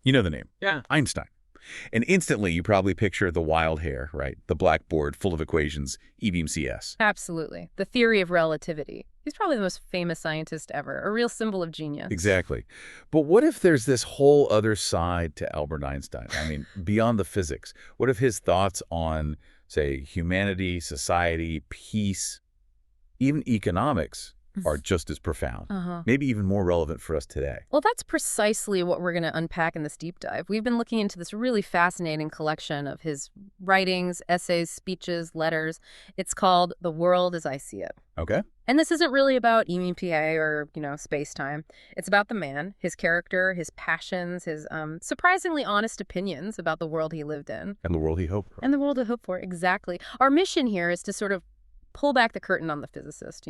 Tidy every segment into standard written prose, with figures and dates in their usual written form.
You know the name. Yeah. Einstein. And instantly, you probably picture the wild hair, right? The blackboard full of equations, E-beam CS. Absolutely. The theory of relativity. He's probably the most famous scientist ever, a real symbol of genius. Exactly. But what if there's this whole other side to Albert Einstein? I mean, beyond the physics. What if his thoughts on, say, humanity, society, peace, even economics are just as profound, maybe even more relevant for us today? Well, that's precisely what we're going to unpack in this deep dive. We've been looking into this really fascinating collection of his writings, essays, speeches, letters. It's called The World as I See It. Okay. And this isn't really about EMPA or, space-time. It's about the man, his character, his passions, his surprisingly honest opinions about the world he lived in. And the world he hoped for. And the world he hoped for, exactly. Our mission here is to sort of pull back the curtain on the physicist,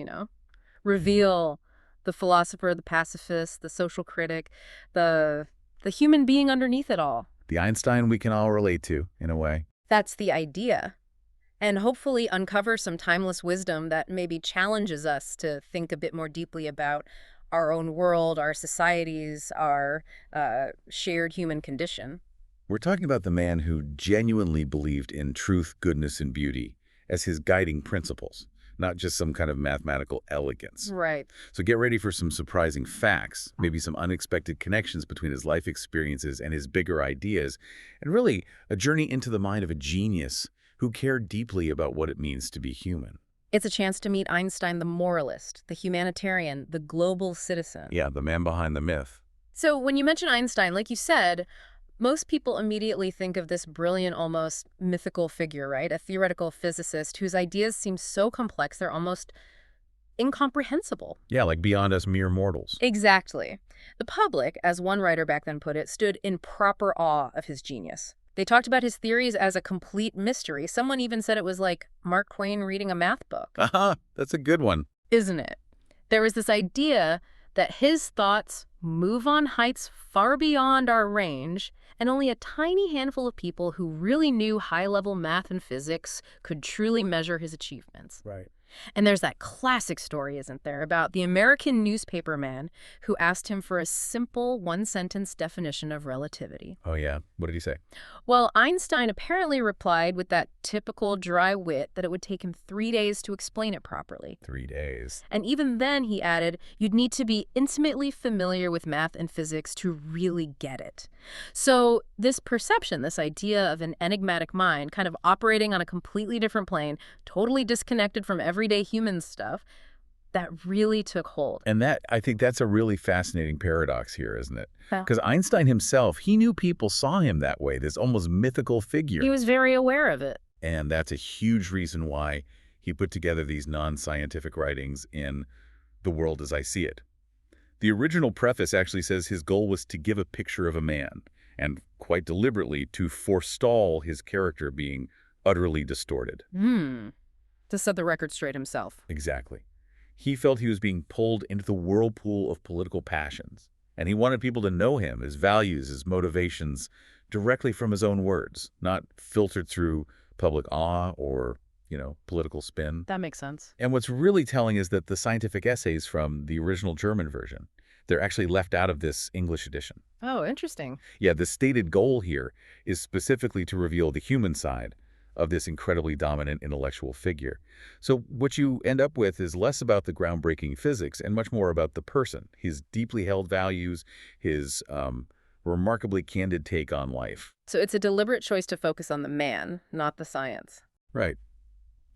reveal the philosopher, the pacifist, the social critic, the human being underneath it all. The Einstein we can all relate to, in a way. That's the idea. And hopefully uncover some timeless wisdom that maybe challenges us to think a bit more deeply about our own world, our societies, our shared human condition. We're talking about the man who genuinely believed in truth, goodness, and beauty as his guiding principles, not just some kind of mathematical elegance. Right. So get ready for some surprising facts, maybe some unexpected connections between his life experiences and his bigger ideas, and really a journey into the mind of a genius who cared deeply about what it means to be human. It's a chance to meet Einstein, the moralist, the humanitarian, the global citizen. Yeah, the man behind the myth. So when you mention Einstein, like you said, most people immediately think of this brilliant, almost mythical figure, right? A theoretical physicist whose ideas seem so complex they're almost incomprehensible. Yeah, like beyond us mere mortals. Exactly. The public, as one writer back then put it, stood in proper awe of his genius. They talked about his theories as a complete mystery. Someone even said it was like Mark Twain reading a math book. That's a good one. Isn't it? There was this idea that his thoughts move on heights far beyond our range, and only a tiny handful of people who really knew high-level math and physics could truly measure his achievements. Right. And there's that classic story, isn't there, about the American newspaper man who asked him for a simple one-sentence definition of relativity. Oh, yeah. What did he say? Well, Einstein apparently replied with that typical dry wit that it would take him 3 days to explain it properly. 3 days. And even then, he added, you'd need to be intimately familiar with math and physics to really get it. So this perception, this idea of an enigmatic mind kind of operating on a completely different plane, totally disconnected from everyday human stuff, that really took hold. And I think that's a really fascinating paradox here, isn't it? Yeah. Because Einstein himself, he knew people saw him that way, this almost mythical figure. He was very aware of it. And that's a huge reason why he put together these non-scientific writings in The World as I See It. The original preface actually says his goal was to give a picture of a man, and quite deliberately to forestall his character being utterly distorted. To set the record straight himself. Exactly. He felt he was being pulled into the whirlpool of political passions, and he wanted people to know him, his values, his motivations, directly from his own words, not filtered through public awe or, political spin. That makes sense. And what's really telling is that the scientific essays from the original German version, they're actually left out of this English edition. Oh, interesting. Yeah, the stated goal here is specifically to reveal the human side of this incredibly dominant intellectual figure. So what you end up with is less about the groundbreaking physics and much more about the person, his deeply held values, his remarkably candid take on life. So it's a deliberate choice to focus on the man, not the science. Right.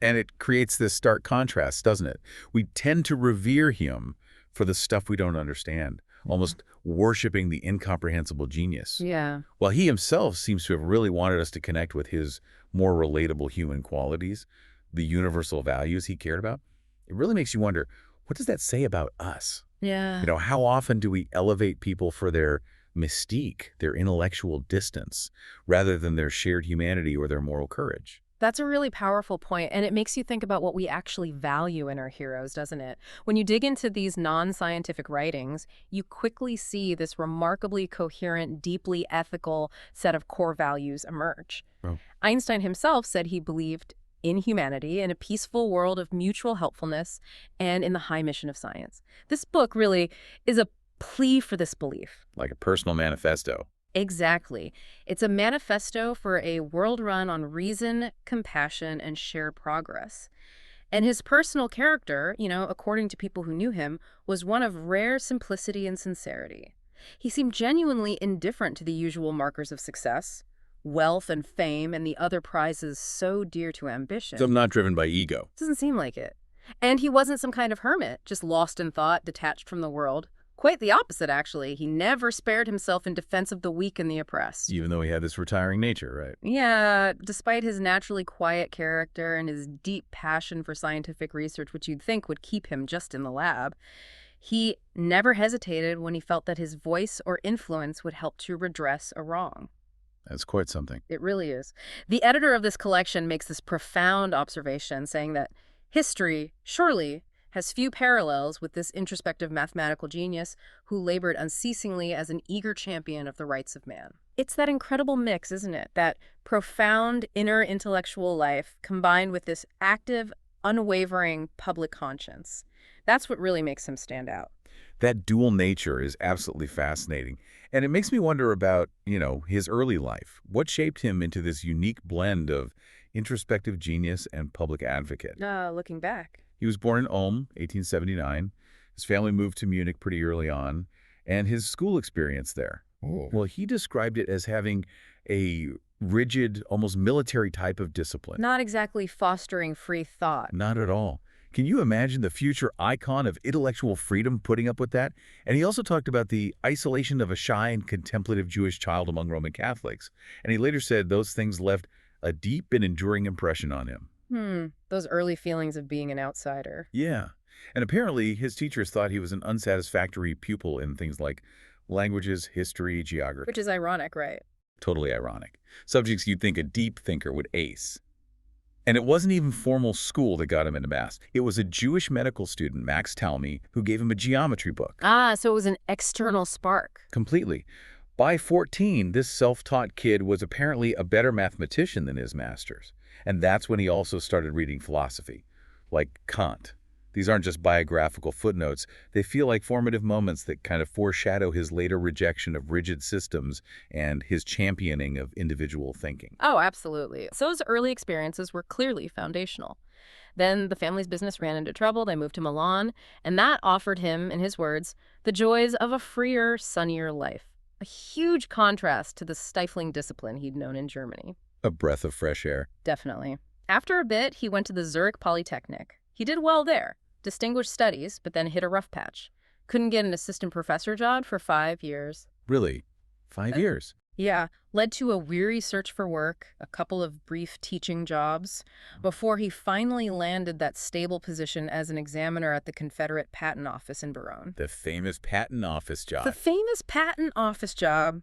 And it creates this stark contrast, doesn't it? We tend to revere him for the stuff we don't understand, almost worshiping the incomprehensible genius. Yeah. While he himself seems to have really wanted us to connect with his more relatable human qualities, the universal values he cared about, it really makes you wonder, what does that say about us? Yeah. How often do we elevate people for their mystique, their intellectual distance, rather than their shared humanity or their moral courage? That's a really powerful point, and it makes you think about what we actually value in our heroes, doesn't it? When you dig into these non-scientific writings, you quickly see this remarkably coherent, deeply ethical set of core values emerge. Oh. Einstein himself said he believed in humanity, in a peaceful world of mutual helpfulness, and in the high mission of science. This book really is a plea for this belief. Like a personal manifesto. Exactly. It's a manifesto for a world run on reason, compassion, and shared progress. And his personal character, according to people who knew him, was one of rare simplicity and sincerity. He seemed genuinely indifferent to the usual markers of success, wealth and fame, and the other prizes so dear to So ambition. I'm not driven by ego. Doesn't seem like it. And he wasn't some kind of hermit, just lost in thought, detached from the world. Quite the opposite, actually. He never spared himself in defense of the weak and the oppressed. Even though he had this retiring nature, right? Yeah, despite his naturally quiet character and his deep passion for scientific research, which you'd think would keep him just in the lab, he never hesitated when he felt that his voice or influence would help to redress a wrong. That's quite something. It really is. The editor of this collection makes this profound observation, saying that history, surely, has few parallels with this introspective mathematical genius who labored unceasingly as an eager champion of the rights of man. It's that incredible mix, isn't it? That profound inner intellectual life combined with this active, unwavering public conscience. That's what really makes him stand out. That dual nature is absolutely fascinating. And it makes me wonder about, his early life. What shaped him into this unique blend of introspective genius and public advocate? Looking back. He was born in Ulm, 1879. His family moved to Munich pretty early on, and his school experience there. Oh. Well, he described it as having a rigid, almost military type of discipline. Not exactly fostering free thought. Not at all. Can you imagine the future icon of intellectual freedom putting up with that? And he also talked about the isolation of a shy and contemplative Jewish child among Roman Catholics. And he later said those things left a deep and enduring impression on him. Those early feelings of being an outsider. Yeah. And apparently his teachers thought he was an unsatisfactory pupil in things like languages, history, geography. Which is ironic, right? Totally ironic. Subjects you'd think a deep thinker would ace. And it wasn't even formal school that got him into math. It was a Jewish medical student, Max Talmy, who gave him a geometry book. So it was an external spark. Completely. By 14, this self-taught kid was apparently a better mathematician than his masters. And that's when he also started reading philosophy, like Kant. These aren't just biographical footnotes. They feel like formative moments that kind of foreshadow his later rejection of rigid systems and his championing of individual thinking. Oh, absolutely. So those early experiences were clearly foundational. Then the family's business ran into trouble. They moved to Milan, and that offered him, in his words, the joys of a freer, sunnier life. A huge contrast to the stifling discipline he'd known in Germany. A breath of fresh air. Definitely. After a bit, he went to the Zurich Polytechnic. He did well there, distinguished studies, but then hit a rough patch. Couldn't get an assistant professor job for 5 years. Really? 5 years? Yeah, led to a weary search for work, a couple of brief teaching jobs, before he finally landed that stable position as an examiner at the Confederate Patent Office in Baronne. The famous patent office job. The famous patent office job.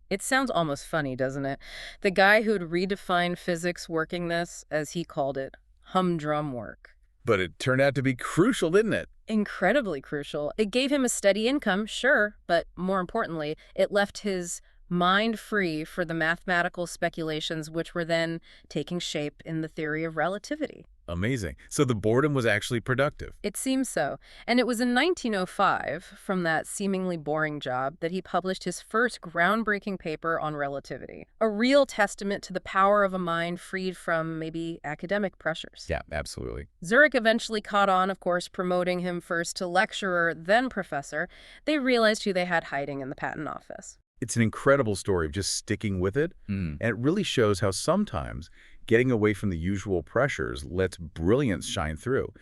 It sounds almost funny, doesn't it? The guy who'd redefined physics working this, as he called it, humdrum work. But it turned out to be crucial, didn't it? Incredibly crucial. It gave him a steady income, sure, but more importantly, it left his mind free for the mathematical speculations which were then taking shape in the theory of relativity. Amazing. So the boredom was actually productive. It seems so. And it was in 1905, from that seemingly boring job, that he published his first groundbreaking paper on relativity. A real testament to the power of a mind freed from maybe academic pressures. Yeah, absolutely. Zurich eventually caught on, of course, promoting him first to lecturer, then professor. They realized who they had hiding in the patent office. It's an incredible story of just sticking with it, and it really shows how sometimes getting away from the usual pressures lets brilliance shine through.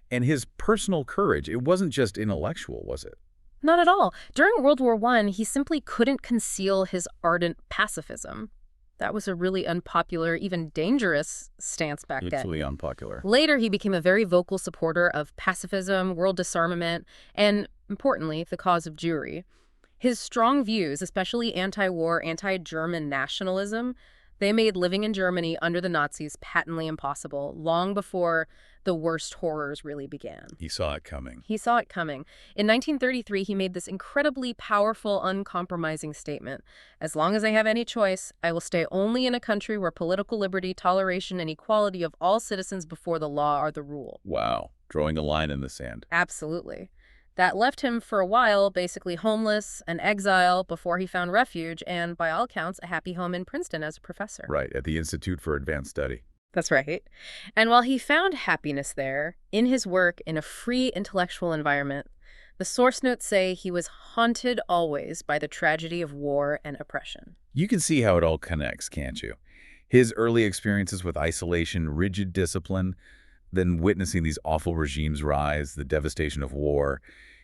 And his personal courage, it wasn't just intellectual, was it? Not at all. During World War I, he simply couldn't conceal his ardent pacifism. That was a really unpopular, even dangerous stance back then. Hugely unpopular. Later, he became a very vocal supporter of pacifism, world disarmament, and, importantly, the cause of Jewry. His strong views, especially anti-war, anti-German nationalism, they made living in Germany under the Nazis patently impossible, long before the worst horrors really began. He saw it coming. He saw it coming. In 1933, he made this incredibly powerful, uncompromising statement. As long as I have any choice, I will stay only in a country where political liberty, toleration, and equality of all citizens before the law are the rule. Wow. Drawing a line in the sand. Absolutely. That left him for a while basically homeless, an exile before he found refuge, and by all accounts, a happy home in Princeton as a professor. Right, at the Institute for Advanced Study. That's right. And while he found happiness there, in his work in a free intellectual environment, the source notes say he was haunted always by the tragedy of war and oppression. You can see how it all connects, can't you? His early experiences with isolation, rigid discipline, then witnessing these awful regimes rise, the devastation of war,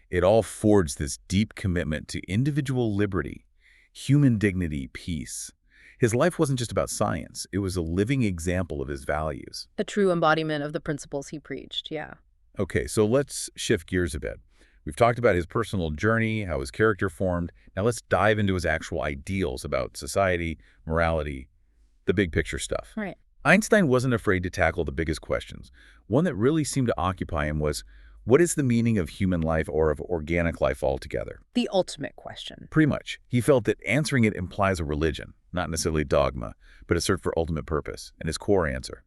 it all forged this deep commitment to individual liberty, human dignity, peace. His life wasn't just about science. It was a living example of his values. A true embodiment of the principles he preached, yeah. Okay, so let's shift gears a bit. We've talked about his personal journey, how his character formed. Now let's dive into his actual ideals about society, morality, the big picture stuff. Right. Einstein wasn't afraid to tackle the biggest questions. One that really seemed to occupy him was, what is the meaning of human life or of organic life altogether? The ultimate question. Pretty much. He felt that answering it implies a religion, not necessarily dogma, but a search for ultimate purpose. And his core answer,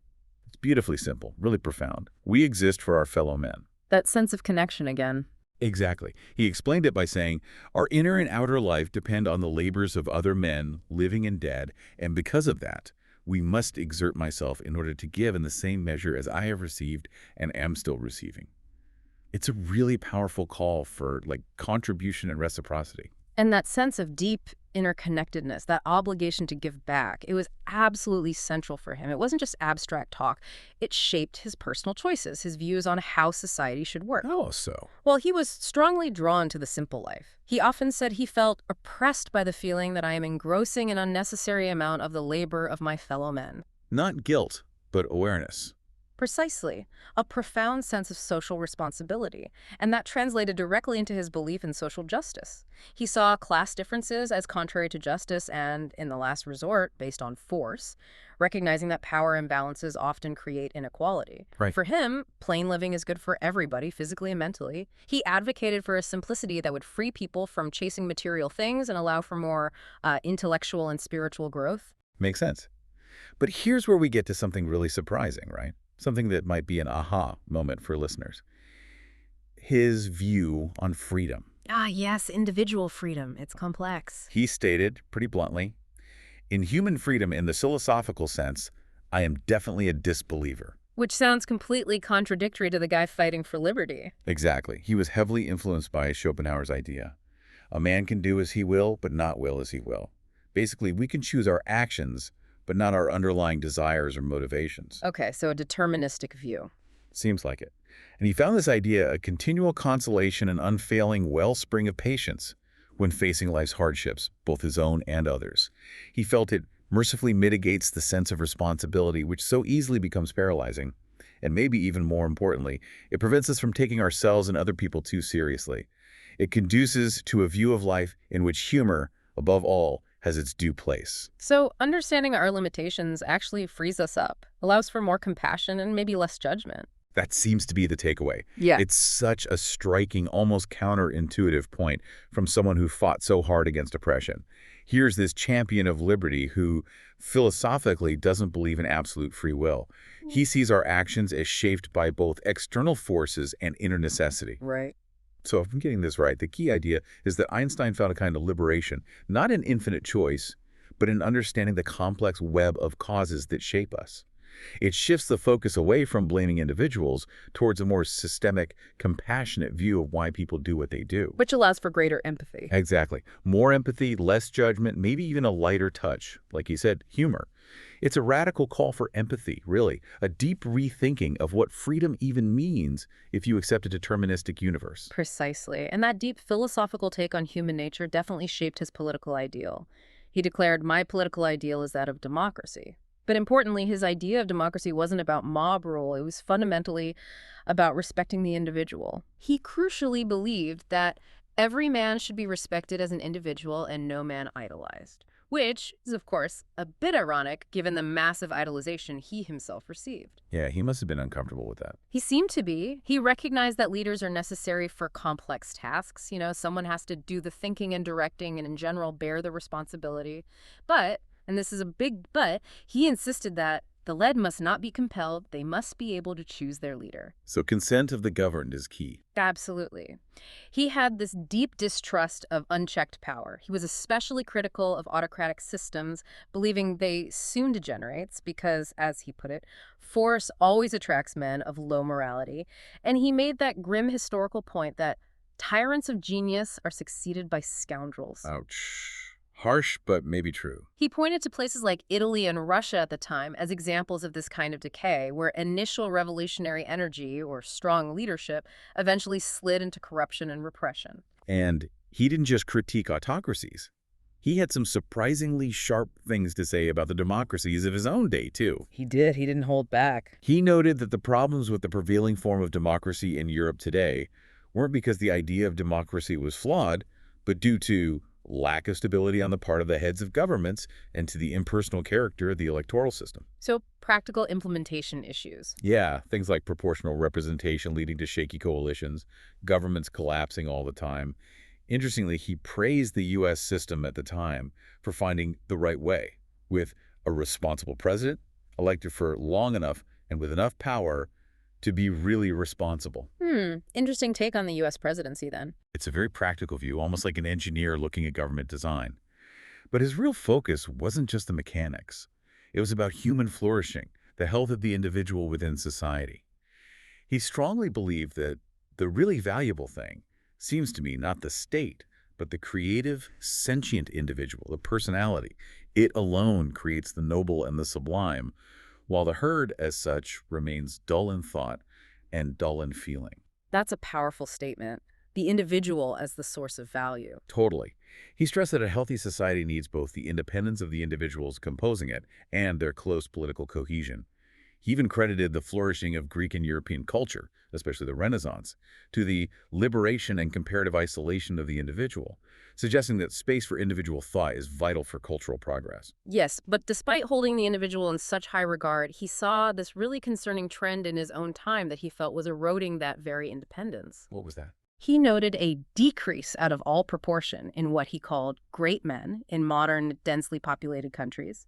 it's beautifully simple, really profound. We exist for our fellow men. That sense of connection again. Exactly. He explained it by saying, our inner and outer life depend on the labors of other men, living and dead, and because of that, we must exert myself in order to give in the same measure as I have received and am still receiving. It's a really powerful call for contribution and reciprocity. And that sense of deep interconnectedness, that obligation to give back, it was absolutely central for him. It wasn't just abstract talk. It shaped his personal choices, his views on how society should work. Oh, so. Well, he was strongly drawn to the simple life. He often said he felt oppressed by the feeling that I am engrossing an unnecessary amount of the labor of my fellow men. Not guilt, but awareness. Precisely. A profound sense of social responsibility. And that translated directly into his belief in social justice. He saw class differences as contrary to justice and, in the last resort, based on force, recognizing that power imbalances often create inequality. Right. For him, plain living is good for everybody, physically and mentally. He advocated for a simplicity that would free people from chasing material things and allow for more intellectual and spiritual growth. Makes sense. But here's where we get to something really surprising, right? Something that might be an aha moment for listeners. His view on freedom. Ah, yes, individual freedom. It's complex. He stated, pretty bluntly, in human freedom in the philosophical sense, I am definitely a disbeliever. Which sounds completely contradictory to the guy fighting for liberty. Exactly. He was heavily influenced by Schopenhauer's idea. A man can do as he will, but not will as he will. Basically, we can choose our actions, but not our underlying desires or motivations. Okay, so a deterministic view. Seems like it. And he found this idea a continual consolation and unfailing wellspring of patience when facing life's hardships, both his own and others. He felt it mercifully mitigates the sense of responsibility which so easily becomes paralyzing. And maybe even more importantly, it prevents us from taking ourselves and other people too seriously. It conduces to a view of life in which humor, above all, has its due place. So understanding our limitations actually frees us up, allows for more compassion and maybe less judgment. That seems to be the takeaway. Yeah. It's such a striking, almost counterintuitive point from someone who fought so hard against oppression. Here's this champion of liberty who philosophically doesn't believe in absolute free will. He sees our actions as shaped by both external forces and inner necessity. Right. So if I'm getting this right, the key idea is that Einstein found a kind of liberation, not in infinite choice, but in understanding the complex web of causes that shape us. It shifts the focus away from blaming individuals towards a more systemic, compassionate view of why people do what they do. Which allows for greater empathy. Exactly. More empathy, less judgment, maybe even a lighter touch. Like he said, humor. It's a radical call for empathy, really, a deep rethinking of what freedom even means if you accept a deterministic universe. Precisely. And that deep philosophical take on human nature definitely shaped his political ideal. He declared, my political ideal is that of democracy. But importantly, his idea of democracy wasn't about mob rule. It was fundamentally about respecting the individual. He crucially believed that every man should be respected as an individual and no man idolized, which is, of course, a bit ironic given the massive idolization he himself received. Yeah, he must have been uncomfortable with that. He seemed to be. He recognized that leaders are necessary for complex tasks. You know, someone has to do the thinking and directing and, in general, bear the responsibility. But, and this is a big but, he insisted that The led must not be compelled. They must be able to choose their leader. So consent of the governed is key. Absolutely. He had this deep distrust of unchecked power. He was especially critical of autocratic systems, believing they soon degenerates because, as he put it, force always attracts men of low morality. And he made that grim historical point that tyrants of genius are succeeded by scoundrels. Ouch. Harsh, but maybe true. He pointed to places like Italy and Russia at the time as examples of this kind of decay, where initial revolutionary energy or strong leadership eventually slid into corruption and repression. And he didn't just critique autocracies. He had some surprisingly sharp things to say about the democracies of his own day, too. He did. He didn't hold back. He noted that the problems with the prevailing form of democracy in Europe today weren't because the idea of democracy was flawed, but due to lack of stability on the part of the heads of governments and to the impersonal character of the electoral system. So, practical implementation issues. Yeah, things like proportional representation leading to shaky coalitions, governments collapsing all the time. Interestingly, he praised the U.S. system at the time for finding the right way, with a responsible president elected for long enough and with enough power to be really responsible. Interesting take on the U.S. presidency, then. It's a very practical view, almost like an engineer looking at government design. But his real focus wasn't just the mechanics. It was about human flourishing, the health of the individual within society. He strongly believed that the really valuable thing seems to me not the state, but the creative, sentient individual, the personality. It alone creates the noble and the sublime, while the herd, as such, remains dull in thought and dull in feeling. That's a powerful statement. The individual as the source of value. Totally. He stressed that a healthy society needs both the independence of the individuals composing it and their close political cohesion. He even credited the flourishing of Greek and European culture, especially the Renaissance, to the liberation and comparative isolation of the individual, suggesting that space for individual thought is vital for cultural progress. Yes, but despite holding the individual in such high regard, he saw this really concerning trend in his own time that he felt was eroding that very independence. What was that? He noted a decrease out of all proportion in what he called great men in modern, densely populated countries.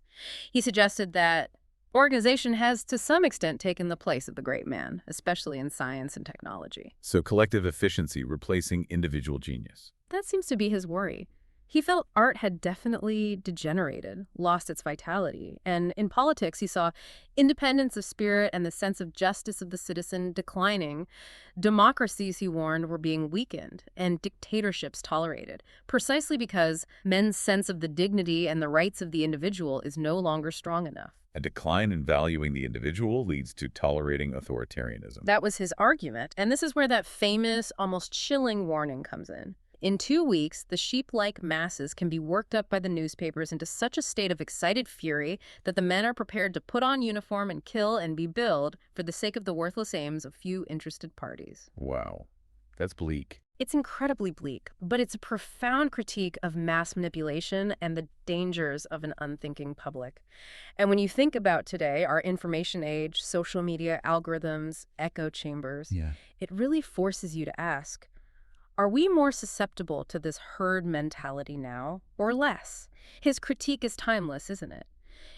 He suggested that organization has to some extent taken the place of the great man, especially in science and technology. So collective efficiency replacing individual genius. That seems to be his worry. He felt art had definitely degenerated, lost its vitality, and in politics he saw independence of spirit and the sense of justice of the citizen declining. Democracies, he warned, were being weakened and dictatorships tolerated, precisely because men's sense of the dignity and the rights of the individual is no longer strong enough. A decline in valuing the individual leads to tolerating authoritarianism. That was his argument, and this is where that famous, almost chilling warning comes in. In 2 weeks, the sheep-like masses can be worked up by the newspapers into such a state of excited fury that the men are prepared to put on uniform and kill and be billed for the sake of the worthless aims of few interested parties. Wow, that's bleak. It's incredibly bleak, but it's a profound critique of mass manipulation and the dangers of an unthinking public. And when you think about today, our information age, social media, algorithms, echo chambers, it really forces you to ask, are we more susceptible to this herd mentality now, or less? His critique is timeless, isn't it?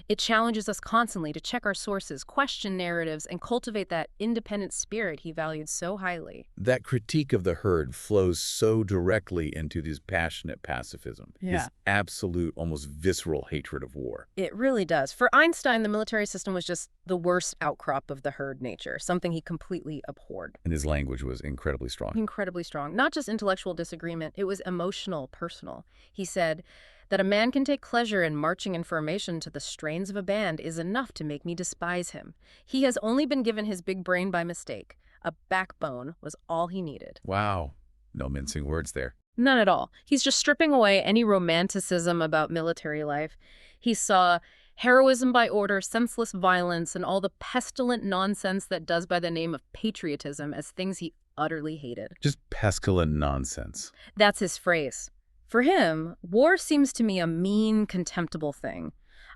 It challenges us constantly to check our sources, question narratives, and cultivate that independent spirit he valued so highly. That critique of the herd flows so directly into his passionate pacifism, his absolute, almost visceral hatred of war. It really does. For Einstein, the military system was just the worst outcrop of the herd nature, something he completely abhorred. And his language was incredibly strong. Incredibly strong. Not just intellectual disagreement, it was emotional, personal. He said, that a man can take pleasure in marching in formation to the strains of a band is enough to make me despise him. He has only been given his big brain by mistake. A backbone was all he needed. Wow. No mincing words there. None at all. He's just stripping away any romanticism about military life. He saw heroism by order, senseless violence, and all the pestilent nonsense that does by the name of patriotism as things he utterly hated. Just pestilent nonsense. That's his phrase. For him, war seems to me a mean, contemptible thing.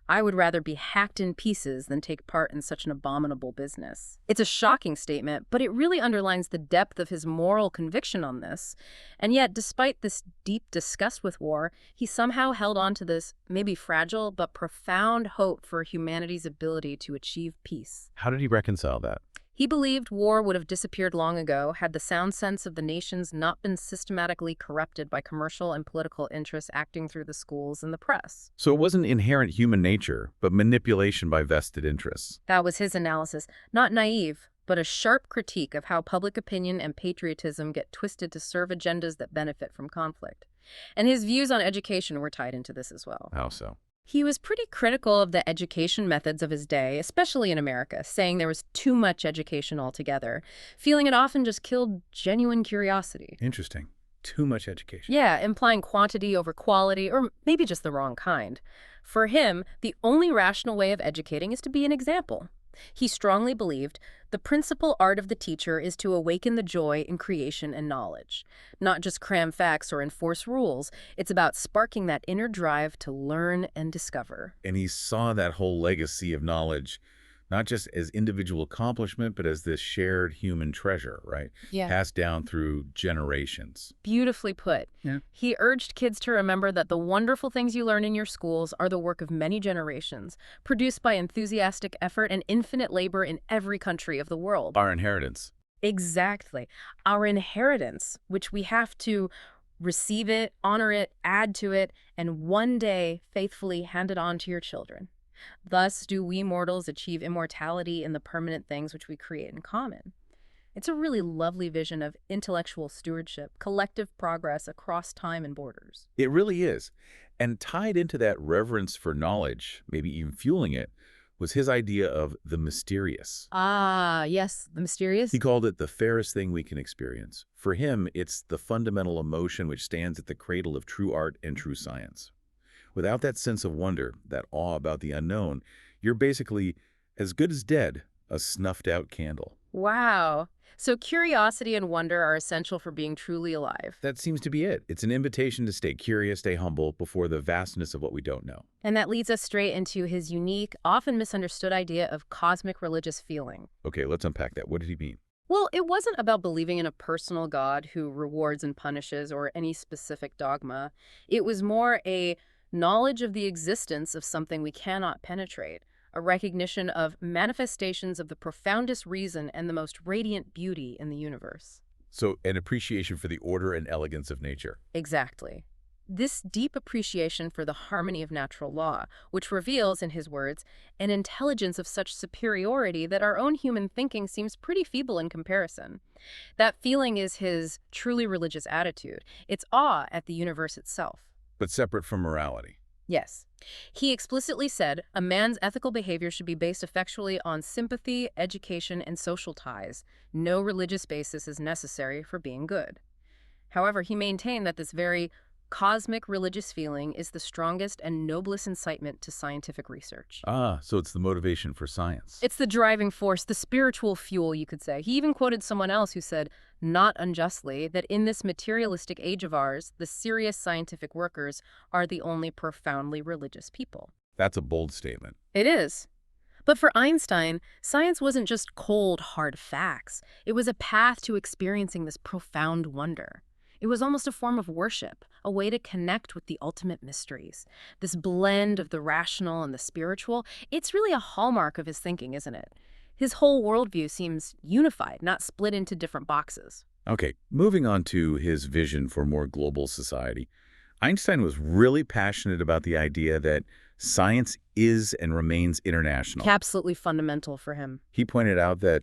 I would rather be hacked in pieces than take part in such an abominable business. It's a shocking statement, but it really underlines the depth of his moral conviction on this. And yet, despite this deep disgust with war, he somehow held on to this, maybe fragile, but profound hope for humanity's ability to achieve peace. How did he reconcile that? He believed war would have disappeared long ago had the sound sense of the nations not been systematically corrupted by commercial and political interests acting through the schools and the press. So it wasn't inherent human nature, but manipulation by vested interests. That was his analysis, not naive, but a sharp critique of how public opinion and patriotism get twisted to serve agendas that benefit from conflict. And his views on education were tied into this as well. How so? He was pretty critical of the education methods of his day, especially in America, saying there was too much education altogether, feeling it often just killed genuine curiosity. Interesting. Too much education. Yeah, implying quantity over quality, or maybe just the wrong kind. For him, the only rational way of educating is to be an example. He strongly believed the principal art of the teacher is to awaken the joy in creation and knowledge. Not just cram facts or enforce rules, it's about sparking that inner drive to learn and discover. And he saw that whole legacy of knowledge not just as individual accomplishment, but as this shared human treasure, right? Yeah. Passed down through generations. Beautifully put. Yeah. He urged kids to remember that the wonderful things you learn in your schools are the work of many generations, produced by enthusiastic effort and infinite labor in every country of the world. Our inheritance. Exactly. Our inheritance, which we have to receive it, honor it, add to it, and one day faithfully hand it on to your children. Thus do we mortals achieve immortality in the permanent things which we create in common. It's a really lovely vision of intellectual stewardship, collective progress across time and borders. It really is. And tied into that reverence for knowledge, maybe even fueling it, was his idea of the mysterious. Ah, yes, the mysterious. He called it the fairest thing we can experience. For him, it's the fundamental emotion which stands at the cradle of true art and true science. Without that sense of wonder, that awe about the unknown, you're basically as good as dead, a snuffed-out candle. Wow. So curiosity and wonder are essential for being truly alive. That seems to be it. It's an invitation to stay curious, stay humble before the vastness of what we don't know. And that leads us straight into his unique, often misunderstood idea of cosmic religious feeling. Okay, let's unpack that. What did he mean? Well, it wasn't about believing in a personal God who rewards and punishes or any specific dogma. It was more a knowledge of the existence of something we cannot penetrate, a recognition of manifestations of the profoundest reason and the most radiant beauty in the universe. So, an appreciation for the order and elegance of nature. Exactly. This deep appreciation for the harmony of natural law, which reveals, in his words, an intelligence of such superiority that our own human thinking seems pretty feeble in comparison. That feeling is his truly religious attitude. It's awe at the universe itself. But separate from morality. Yes. He explicitly said a man's ethical behavior should be based effectually on sympathy, education, and social ties. No religious basis is necessary for being good. However, he maintained that this very cosmic religious feeling is the strongest and noblest incitement to scientific research. Ah, so it's the motivation for science. It's the driving force, the spiritual fuel, you could say. He even quoted someone else who said, not unjustly, that in this materialistic age of ours, the serious scientific workers are the only profoundly religious people. That's a bold statement. It is. But for Einstein, science wasn't just cold, hard facts. It was a path to experiencing this profound wonder. It was almost a form of worship, a way to connect with the ultimate mysteries. This blend of the rational and the spiritual, it's really a hallmark of his thinking, isn't it? His whole worldview seems unified, not split into different boxes. Okay, moving on to his vision for more global society. Einstein was really passionate about the idea that science is and remains international. Absolutely fundamental for him. He pointed out that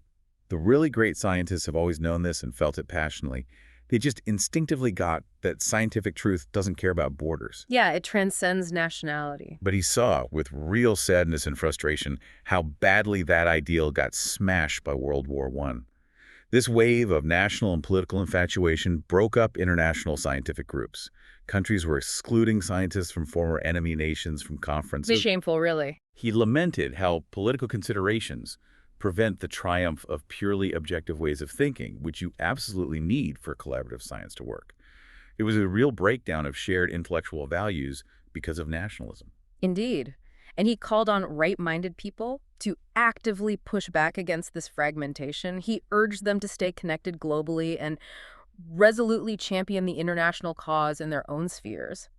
the really great scientists have always known this and felt it passionately. They just instinctively got that scientific truth doesn't care about borders. Yeah, it transcends nationality. But he saw, with real sadness and frustration, how badly that ideal got smashed by World War I. This wave of national and political infatuation broke up international scientific groups. Countries were excluding scientists from former enemy nations from conferences. It's shameful, really. He lamented how political considerations prevent the triumph of purely objective ways of thinking, which you absolutely need for collaborative science to work. It was a real breakdown of shared intellectual values because of nationalism. Indeed. And he called on right-minded people to actively push back against this fragmentation. He urged them to stay connected globally and resolutely champion the international cause in their own spheres.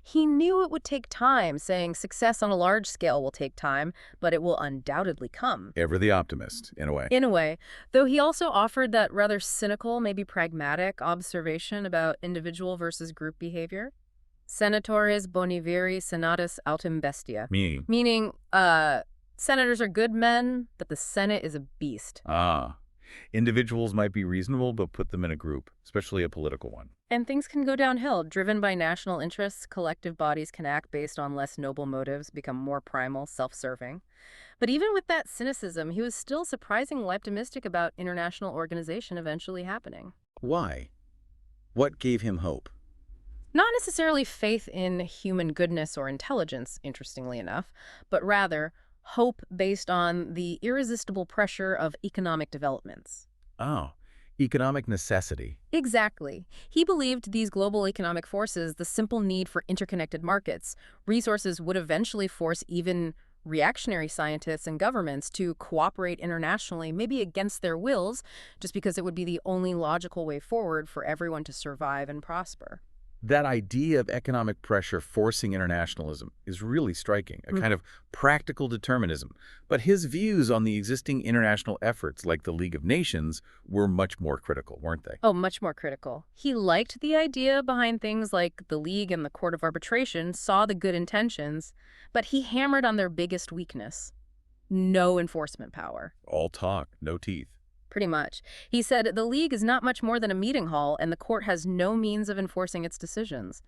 He knew it would take time, saying success on a large scale will take time, but it will undoubtedly come. Ever the optimist, in a way. In a way, though he also offered that rather cynical, maybe pragmatic observation about individual versus group behavior. Senatores boni viri senatus autem bestia. Meaning, senators are good men, but the Senate is a beast. Individuals might be reasonable, but put them in a group, especially a political one. And things can go downhill. Driven by national interests, collective bodies can act based on less noble motives, become more primal, self-serving. But even with that cynicism, he was still surprisingly optimistic about international organization eventually happening. Why? What gave him hope? Not necessarily faith in human goodness or intelligence, interestingly enough, but rather hope based on the irresistible pressure of economic developments. Oh, economic necessity. Exactly. He believed these global economic forces, the simple need for interconnected markets, resources would eventually force even reactionary scientists and governments to cooperate internationally, maybe against their wills, just because it would be the only logical way forward for everyone to survive and prosper. That idea of economic pressure forcing internationalism is really striking, a kind of practical determinism. But his views on the existing international efforts, like the League of Nations, were much more critical, weren't they? Oh, much more critical. He liked the idea behind things like the League and the Court of Arbitration, saw the good intentions, but he hammered on their biggest weakness: no enforcement power. All talk, no teeth. Pretty much. He said the League is not much more than a meeting hall, and the court has no means of enforcing its decisions.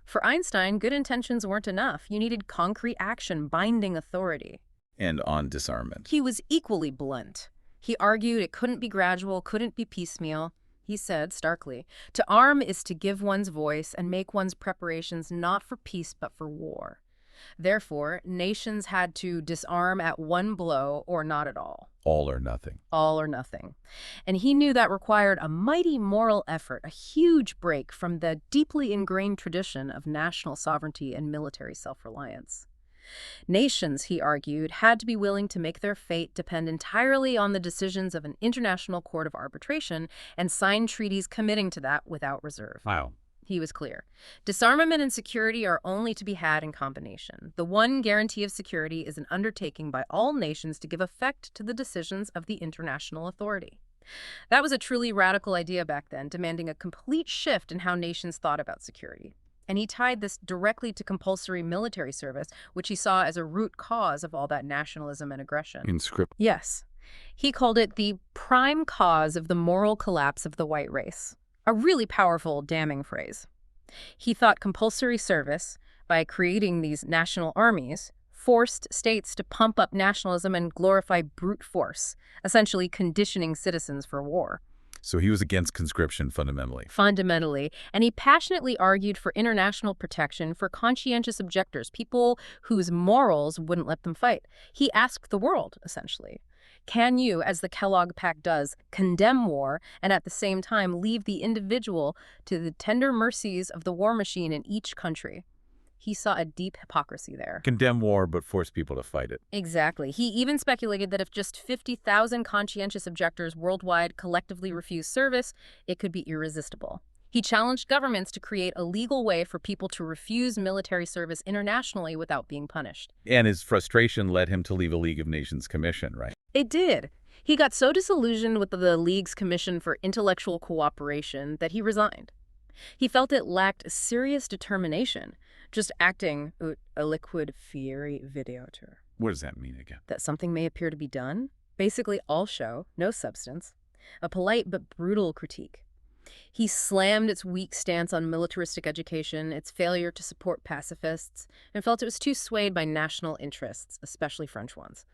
For Einstein, good intentions weren't enough. You needed concrete action, binding authority. And on disarmament. He was equally blunt. He argued it couldn't be gradual, couldn't be piecemeal. He said, starkly, to arm is to give one's voice and make one's preparations not for peace but for war. Therefore, nations had to disarm at one blow or not at all. All or nothing. All or nothing. And he knew that required a mighty moral effort, a huge break from the deeply ingrained tradition of national sovereignty and military self-reliance. Nations, he argued, had to be willing to make their fate depend entirely on the decisions of an international court of arbitration and sign treaties committing to that without reserve. Wow. He was clear. Disarmament and security are only to be had in combination. The one guarantee of security is an undertaking by all nations to give effect to the decisions of the international authority. That was a truly radical idea back then, demanding a complete shift in how nations thought about security. And he tied this directly to compulsory military service, which he saw as a root cause of all that nationalism and aggression. In script. Yes. He called it the prime cause of the moral collapse of the white race. A really powerful, damning phrase. He thought compulsory service, by creating these national armies, forced states to pump up nationalism and glorify brute force, essentially conditioning citizens for war. So he was against conscription fundamentally. Fundamentally. And he passionately argued for international protection for conscientious objectors, people whose morals wouldn't let them fight. He asked the world, essentially. Can you, as the Kellogg Pact does, condemn war and at the same time leave the individual to the tender mercies of the war machine in each country? He saw a deep hypocrisy there. Condemn war, but force people to fight it. Exactly. He even speculated that if just 50,000 conscientious objectors worldwide collectively refused service, it could be irresistible. He challenged governments to create a legal way for people to refuse military service internationally without being punished. And his frustration led him to leave a League of Nations commission, right? It did. He got so disillusioned with the League's Commission for Intellectual Cooperation that he resigned. He felt it lacked serious determination, just acting ut aliquid fieri videotur. What does that mean again? That something may appear to be done, basically all show, no substance, a polite but brutal critique. He slammed its weak stance on militaristic education, its failure to support pacifists, and felt it was too swayed by national interests, especially French ones.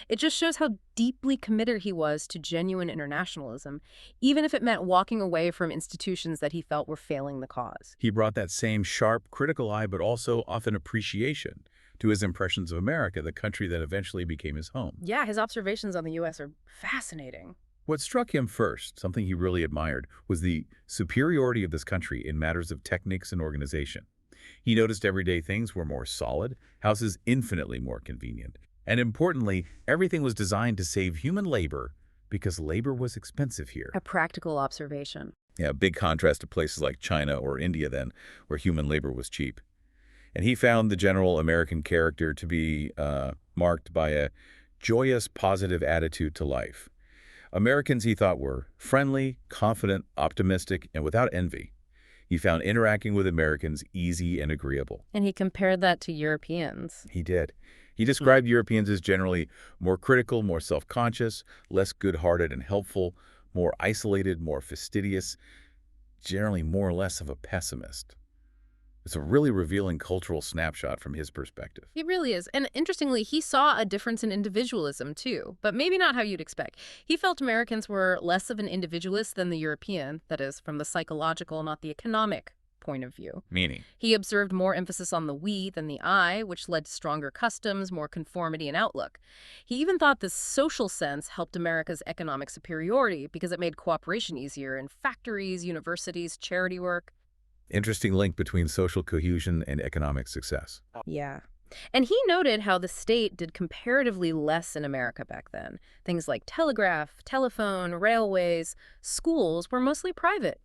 It just shows how deeply committed he was to genuine internationalism, even if it meant walking away from institutions that he felt were failing the cause. He brought that same sharp, critical eye, but also often appreciation to his impressions of America, the country that eventually became his home. Yeah, his observations on the U.S. are fascinating. What struck him first, something he really admired, was the superiority of this country in matters of techniques and organization. He noticed everyday things were more solid, houses infinitely more convenient. And importantly, everything was designed to save human labor because labor was expensive here. A practical observation. Yeah, big contrast to places like China or India then, where human labor was cheap. And he found the general American character to be marked by a joyous, positive attitude to life. Americans, he thought, were friendly, confident, optimistic, and without envy. He found interacting with Americans easy and agreeable. And he compared that to Europeans. He did. He described Europeans as generally more critical, more self-conscious, less good-hearted and helpful, more isolated, more fastidious, generally more or less of a pessimist. It's a really revealing cultural snapshot from his perspective. It really is. And interestingly, he saw a difference in individualism, too, but maybe not how you'd expect. He felt Americans were less of an individualist than the European, that is, from the psychological, not the economic point of view. Meaning? He observed more emphasis on the we than the I, which led to stronger customs, more conformity and outlook. He even thought this social sense helped America's economic superiority because it made cooperation easier in factories, universities, charity work. Interesting link between social cohesion and economic success. Yeah. And he noted how the state did comparatively less in America back then. Things like telegraph, telephone, railways, schools were mostly private.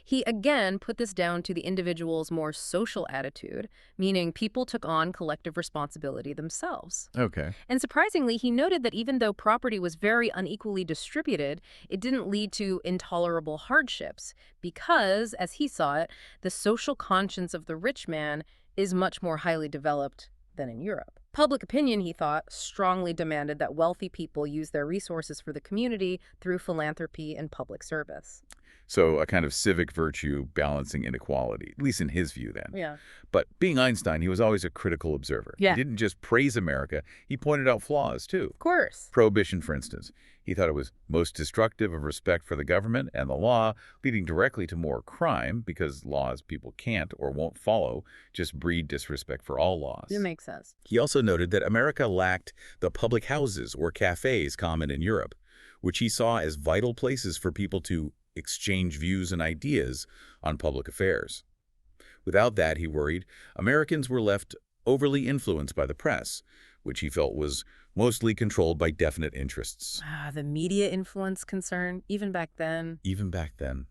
He again put this down to the individual's more social attitude, meaning people took on collective responsibility themselves. Okay. And surprisingly, he noted that even though property was very unequally distributed, it didn't lead to intolerable hardships because, as he saw it, the social conscience of the rich man is much more highly developed than in Europe. Public opinion, he thought, strongly demanded that wealthy people use their resources for the community through philanthropy and public service. So a kind of civic virtue balancing inequality, at least in his view then. Yeah. But being Einstein, he was always a critical observer. Yeah. He didn't just praise America, he pointed out flaws too. Of course. Prohibition, for instance. He thought it was most destructive of respect for the government and the law, leading directly to more crime because laws people can't or won't follow just breed disrespect for all laws. It makes sense. He also noted that America lacked the public houses or cafes common in Europe, which he saw as vital places for people to exchange views and ideas on public affairs. Without that, he worried, Americans were left overly influenced by the press, which he felt was mostly controlled by definite interests. The media influence concern, even back then. Even back then.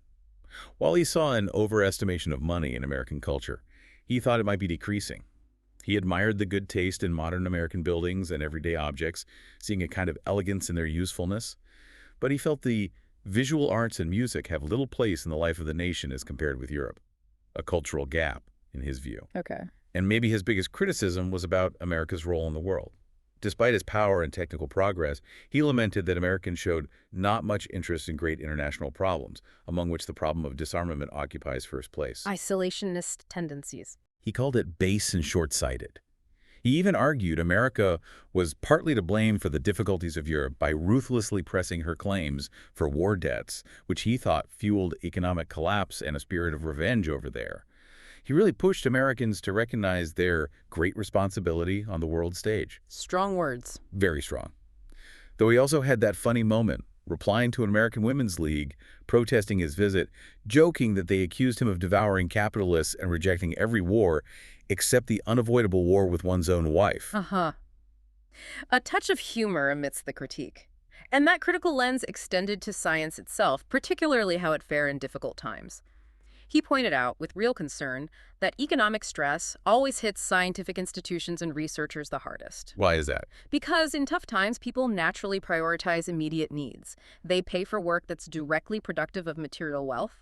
While he saw an overestimation of money in American culture, he thought it might be decreasing. He admired the good taste in modern American buildings and everyday objects, seeing a kind of elegance in their usefulness. But he felt the visual arts and music have little place in the life of the nation as compared with Europe. A cultural gap, in his view. Okay. And maybe his biggest criticism was about America's role in the world. Despite his power and technical progress, he lamented that Americans showed not much interest in great international problems, among which the problem of disarmament occupies first place. Isolationist tendencies. He called it base and short-sighted. He even argued America was partly to blame for the difficulties of Europe by ruthlessly pressing her claims for war debts, which he thought fueled economic collapse and a spirit of revenge over there. He really pushed Americans to recognize their great responsibility on the world stage. Strong words. Very strong. Though he also had that funny moment, replying to an American Women's League, protesting his visit, joking that they accused him of devouring capitalists and rejecting every war, except the unavoidable war with one's own wife. Uh-huh. A touch of humor amidst the critique. And that critical lens extended to science itself, particularly how it fared in difficult times. He pointed out, with real concern, that economic stress always hits scientific institutions and researchers the hardest. Why is that? Because in tough times, people naturally prioritize immediate needs. They pay for work that's directly productive of material wealth.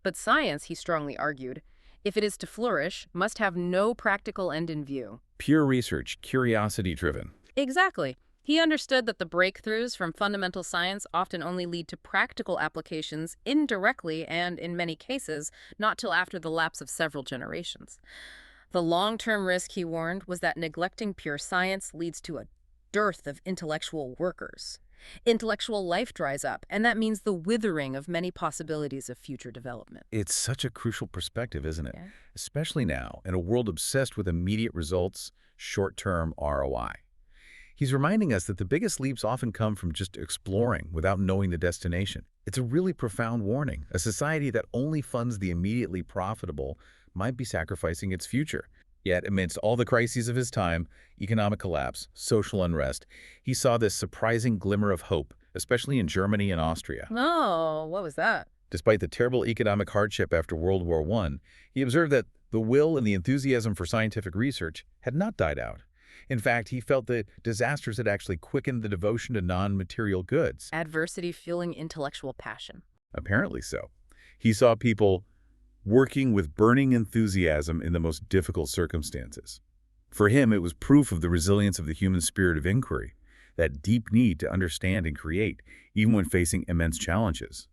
But science, he strongly argued, if it is to flourish, must have no practical end in view. Pure research, curiosity-driven. Exactly. He understood that the breakthroughs from fundamental science often only lead to practical applications indirectly and, in many cases, not till after the lapse of several generations. The long-term risk, he warned, was that neglecting pure science leads to a dearth of intellectual workers. Intellectual life dries up, and that means the withering of many possibilities of future development. It's such a crucial perspective, isn't it? Yeah. Especially now, in a world obsessed with immediate results, short-term ROI. He's reminding us that the biggest leaps often come from just exploring without knowing the destination. It's a really profound warning. A society that only funds the immediately profitable might be sacrificing its future. Yet, amidst all the crises of his time, economic collapse, social unrest, he saw this surprising glimmer of hope, especially in Germany and Austria. Oh, what was that? Despite the terrible economic hardship after World War I, he observed that the will and the enthusiasm for scientific research had not died out. In fact, he felt that disasters had actually quickened the devotion to non-material goods. Adversity fueling intellectual passion. Apparently so. He saw people working with burning enthusiasm in the most difficult circumstances. For him, it was proof of the resilience of the human spirit of inquiry, that deep need to understand and create, even when facing immense challenges.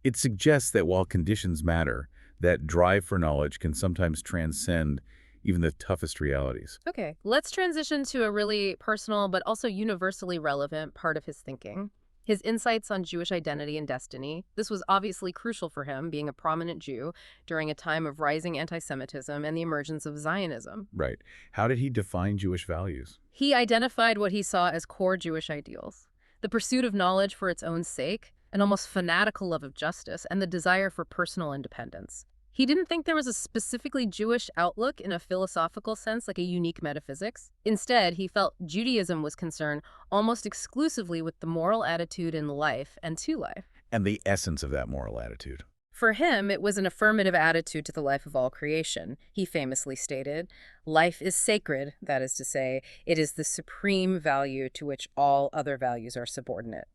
It suggests that while conditions matter, that drive for knowledge can sometimes transcend even the toughest realities. Okay, let's transition to a really personal but also universally relevant part of his thinking. His insights on Jewish identity and destiny. This was obviously crucial for him, being a prominent Jew during a time of rising anti-Semitism and the emergence of Zionism. Right. How did he define Jewish values? He identified what he saw as core Jewish ideals: the pursuit of knowledge for its own sake, an almost fanatical love of justice, and the desire for personal independence. He didn't think there was a specifically Jewish outlook in a philosophical sense, like a unique metaphysics. Instead, he felt Judaism was concerned almost exclusively with the moral attitude in life and to life. And the essence of that moral attitude. For him, it was an affirmative attitude to the life of all creation. He famously stated, "Life is sacred," that is to say, it is the supreme value to which all other values are subordinate.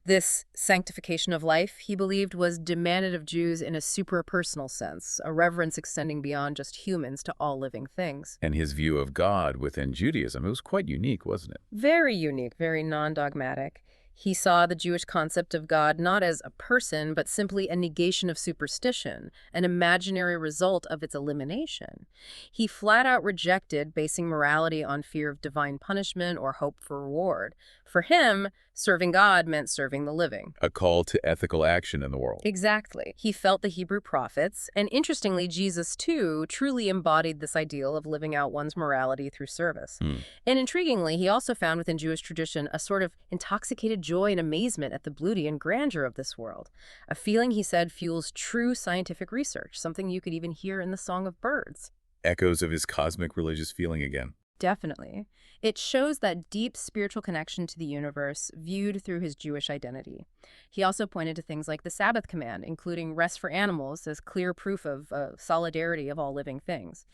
This sanctification of life, he believed, was demanded of Jews in a suprapersonal sense, a reverence extending beyond just humans to all living things. And his view of God within Judaism, it was quite unique, wasn't it? Very unique, very non-dogmatic. He saw the Jewish concept of God not as a person, but simply a negation of superstition, an imaginary result of its elimination. He flat out rejected basing morality on fear of divine punishment or hope for reward. For him, serving God meant serving the living. A call to ethical action in the world. Exactly. He felt the Hebrew prophets, and interestingly, Jesus, too, truly embodied this ideal of living out one's morality through service. And intriguingly, he also found within Jewish tradition a sort of intoxicated joy and amazement at the beauty and grandeur of this world. A feeling, he said, fuels true scientific research, something you could even hear in the Song of Birds. Echoes of his cosmic religious feeling again. Definitely. It shows that deep spiritual connection to the universe viewed through his Jewish identity. He also pointed to things like the Sabbath command, including rest for animals, as clear proof of solidarity of all living things.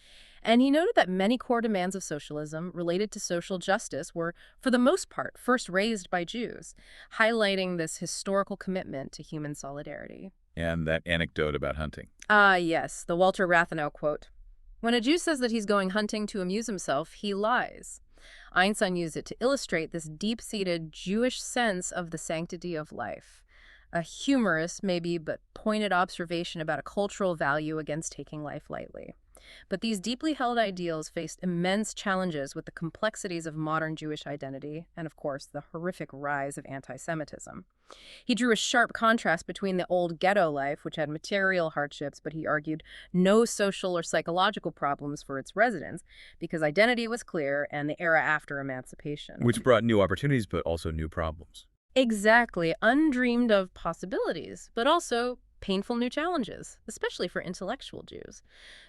And he noted that many core demands of socialism related to social justice were, for the most part, first raised by Jews, highlighting this historical commitment to human solidarity. And that anecdote about hunting. Ah, yes, the Walter Rathenau quote. When a Jew says that he's going hunting to amuse himself, he lies. Einstein used it to illustrate this deep-seated Jewish sense of the sanctity of life. A humorous, maybe, but pointed observation about a cultural value against taking life lightly. But these deeply held ideals faced immense challenges with the complexities of modern Jewish identity and, of course, the horrific rise of anti-Semitism. He drew a sharp contrast between the old ghetto life, which had material hardships, but he argued no social or psychological problems for its residents, because identity was clear, and the era after emancipation. Which brought new opportunities, but also new problems. Exactly, undreamed of possibilities, but also painful new challenges, especially for intellectual Jews.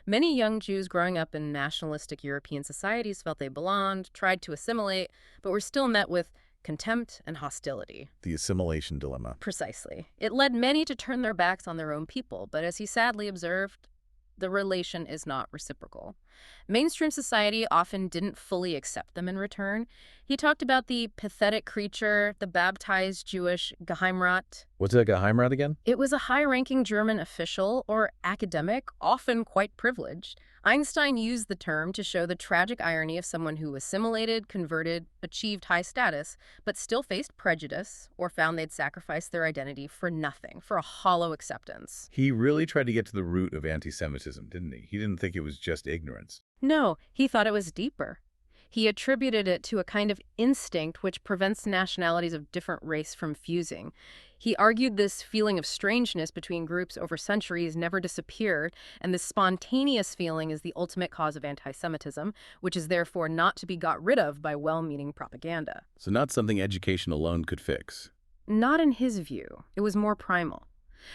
Many young Jews growing up in nationalistic European societies felt they belonged, tried to assimilate, but were still met with contempt and hostility. The assimilation dilemma. Precisely. It led many to turn their backs on their own people, but as he sadly observed, the relation is not reciprocal. Mainstream society often didn't fully accept them in return. He talked about the pathetic creature, the baptized Jewish Geheimrat. What's that Geheimrat again? It was a high-ranking German official or academic, often quite privileged. Einstein used the term to show the tragic irony of someone who assimilated, converted, achieved high status, but still faced prejudice or found they'd sacrificed their identity for nothing, for a hollow acceptance. He really tried to get to the root of anti-Semitism, didn't he? He didn't think it was just ignorance. No, he thought it was deeper. He attributed it to a kind of instinct which prevents nationalities of different race from fusing. He argued this feeling of strangeness between groups over centuries never disappeared, and this spontaneous feeling is the ultimate cause of anti-Semitism, which is therefore not to be got rid of by well-meaning propaganda. So not something education alone could fix. Not in his view. It was more primal.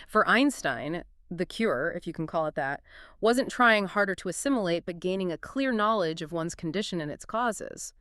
For Einstein, The cure, if you can call it that, wasn't trying harder to assimilate, but gaining a clear knowledge of one's condition and its causes.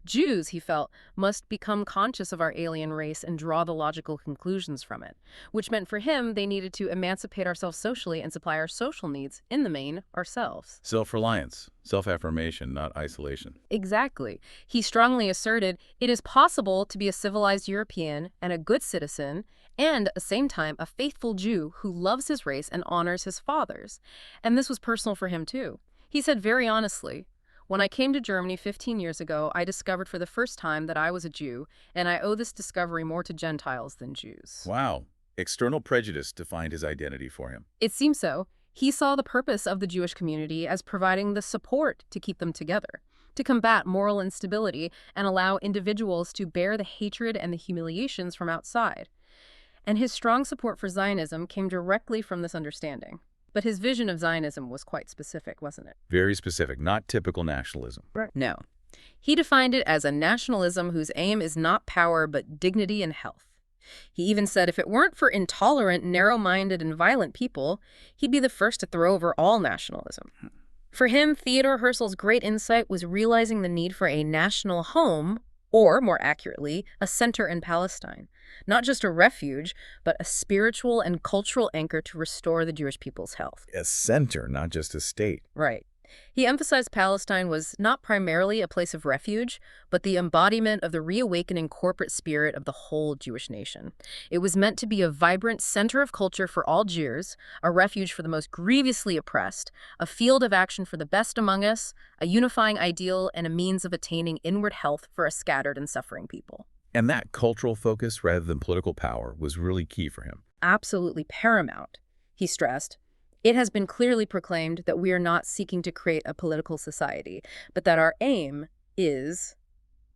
Jews, he felt, must become conscious of our alien race and draw the logical conclusions from it, which meant for him they needed to emancipate ourselves socially and supply our social needs, in the main, ourselves. Self-reliance, self-affirmation, not isolation. Exactly. He strongly asserted it is possible to be a civilized European and a good citizen, and at the same time a faithful Jew who loves his race and honors his fathers. And this was personal for him too. He said very honestly, "When I came to Germany 15 years ago, I discovered for the first time that I was a Jew, and I owe this discovery more to Gentiles than Jews." Wow. External prejudice defined his identity for him. It seems so. He saw the purpose of the Jewish community as providing the support to keep them together, to combat moral instability and allow individuals to bear the hatred and the humiliations from outside. And his strong support for Zionism came directly from this understanding. But his vision of Zionism was quite specific, wasn't it? Very specific, not typical nationalism. No. He defined it as a nationalism whose aim is not power but dignity and health. He even said if it weren't for intolerant, narrow-minded, and violent people, he'd be the first to throw over all nationalism. For him, Theodore Herzl's great insight was realizing the need for a national home, or, more accurately, a center in Palestine. Not just a refuge, but a spiritual and cultural anchor to restore the Jewish people's health. A center, not just a state. Right. He emphasized Palestine was not primarily a place of refuge, but the embodiment of the reawakening corporate spirit of the whole Jewish nation. It was meant to be a vibrant center of culture for all Jews, a refuge for the most grievously oppressed, a field of action for the best among us, a unifying ideal, and a means of attaining inward health for a scattered and suffering people. And that cultural focus rather than political power was really key for him. Absolutely paramount, he stressed. It has been clearly proclaimed that we are not seeking to create a political society, but that our aim is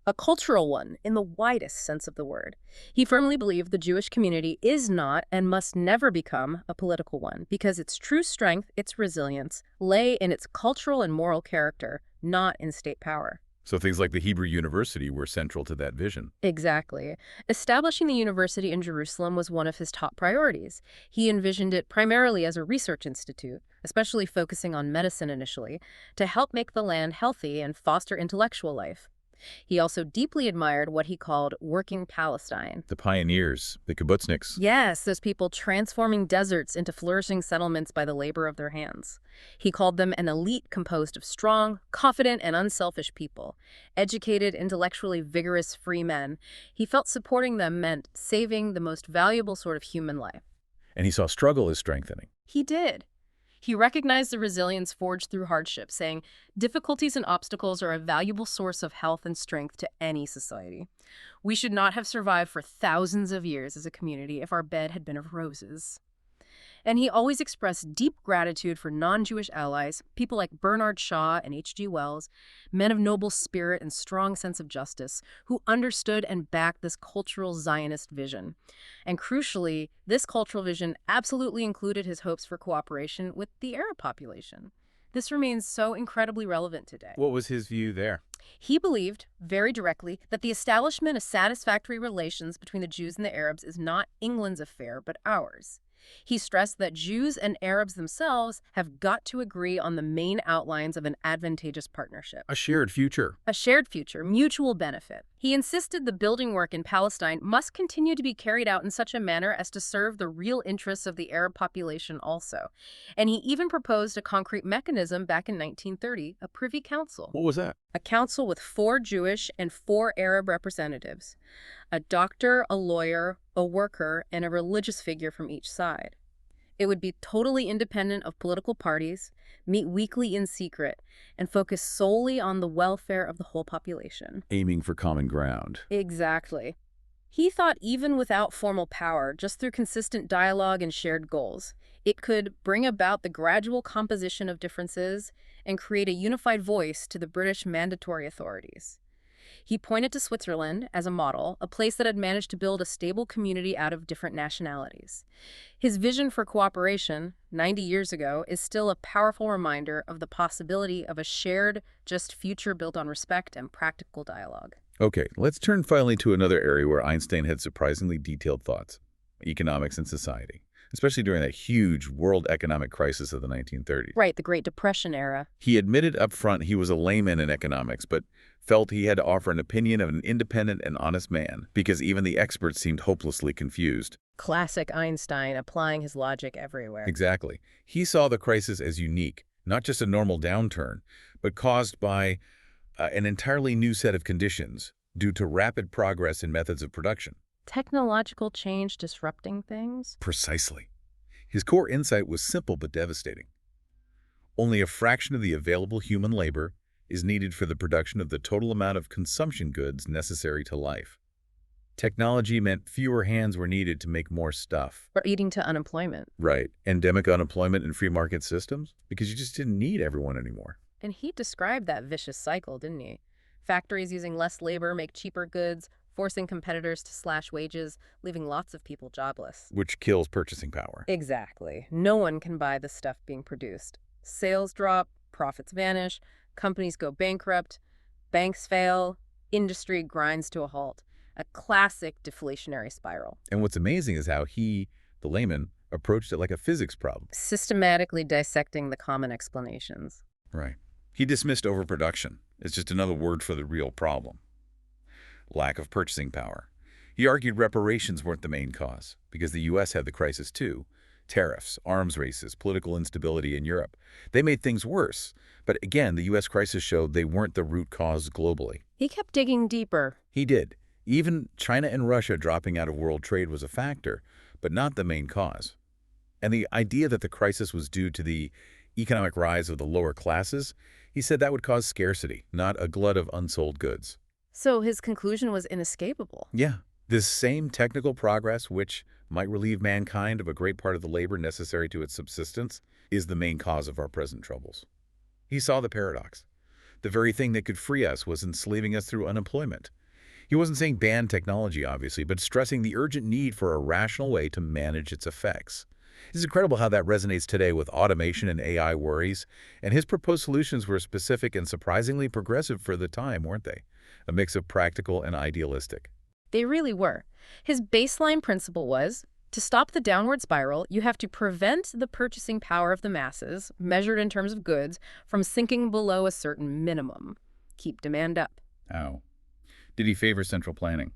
a cultural one in the widest sense of the word. He firmly believed the Jewish community is not and must never become a political one because its true strength, its resilience, lay in its cultural and moral character, not in state power. So things like the Hebrew University were central to that vision. Exactly. Establishing the university in Jerusalem was one of his top priorities. He envisioned it primarily as a research institute, especially focusing on medicine initially, to help make the land healthy and foster intellectual life. He also deeply admired what he called working Palestine. The pioneers, the kibbutzniks. Yes, those people transforming deserts into flourishing settlements by the labor of their hands. He called them an elite composed of strong, confident, and unselfish people, educated, intellectually vigorous, free men. He felt supporting them meant saving the most valuable sort of human life. And he saw struggle as strengthening. He did. He recognized the resilience forged through hardship, saying, difficulties and obstacles are a valuable source of health and strength to any society. We should not have survived for thousands of years as a community if our bed had been of roses. And he always expressed deep gratitude for non-Jewish allies, people like Bernard Shaw and H.G. Wells, men of noble spirit and strong sense of justice, who understood and backed this cultural Zionist vision. And crucially, this cultural vision absolutely included his hopes for cooperation with the Arab population. This remains so incredibly relevant today. What was his view there? He believed, very directly, that the establishment of satisfactory relations between the Jews and the Arabs is not England's affair, but ours. He stressed that Jews and Arabs themselves have got to agree on the main outlines of an advantageous partnership. A shared future. A shared future, mutual benefit. He insisted the building work in Palestine must continue to be carried out in such a manner as to serve the real interests of the Arab population also. And he even proposed a concrete mechanism back in 1930, a privy council. What was that? A council with 4 Jewish and 4 Arab representatives. A doctor, a lawyer, a worker, and a religious figure from each side. It would be totally independent of political parties, meet weekly in secret, and focus solely on the welfare of the whole population. Aiming for common ground. Exactly. He thought even without formal power, just through consistent dialogue and shared goals, it could bring about the gradual composition of differences and create a unified voice to the British mandatory authorities. He pointed to Switzerland as a model, a place that had managed to build a stable community out of different nationalities. His vision for cooperation, 90 years ago, is still a powerful reminder of the possibility of a shared, just future built on respect and practical dialogue. Okay, let's turn finally to another area where Einstein had surprisingly detailed thoughts: economics and society. especially during that huge world economic crisis of the 1930s. Right, the Great Depression era. He admitted up front he was a layman in economics, but felt he had to offer an opinion of an independent and honest man, because even the experts seemed hopelessly confused. Classic Einstein, applying his logic everywhere. Exactly. He saw the crisis as unique, not just a normal downturn, but caused by an entirely new set of conditions due to rapid progress in methods of production. Technological change disrupting things? Precisely. His core insight was simple but devastating. Only a fraction of the available human labor is needed for the production of the total amount of consumption goods necessary to life. Technology meant fewer hands were needed to make more stuff. Or leading to unemployment. Right. Endemic unemployment in free market systems? Because you just didn't need everyone anymore. And he described that vicious cycle, didn't he? Factories using less labor make cheaper goods, forcing competitors to slash wages, leaving lots of people jobless. Which kills purchasing power. Exactly. No one can buy the stuff being produced. Sales drop, profits vanish, companies go bankrupt, banks fail, industry grinds to a halt. A classic deflationary spiral. And what's amazing is how he, the layman, approached it like a physics problem. Systematically dissecting the common explanations. Right. He dismissed overproduction. It's just another word for the real problem. Lack of purchasing power. He argued reparations weren't the main cause, because the U.S. had the crisis too. Tariffs, arms races, political instability in Europe. They made things worse. But again, the U.S. crisis showed they weren't the root cause globally. He kept digging deeper. He did. Even China and Russia dropping out of world trade was a factor, but not the main cause. And the idea that the crisis was due to the economic rise of the lower classes, he said that would cause scarcity, not a glut of unsold goods. So his conclusion was inescapable. Yeah, this same technical progress, which might relieve mankind of a great part of the labor necessary to its subsistence, is the main cause of our present troubles. He saw the paradox. The very thing that could free us was enslaving us through unemployment. He wasn't saying ban technology, obviously, but stressing the urgent need for a rational way to manage its effects. It's incredible how that resonates today with automation and AI worries, and his proposed solutions were specific and surprisingly progressive for the time, weren't they? A mix of practical and idealistic. They really were. His baseline principle was, to stop the downward spiral, you have to prevent the purchasing power of the masses, measured in terms of goods, from sinking below a certain minimum. Keep demand up. How? Did he favor central planning?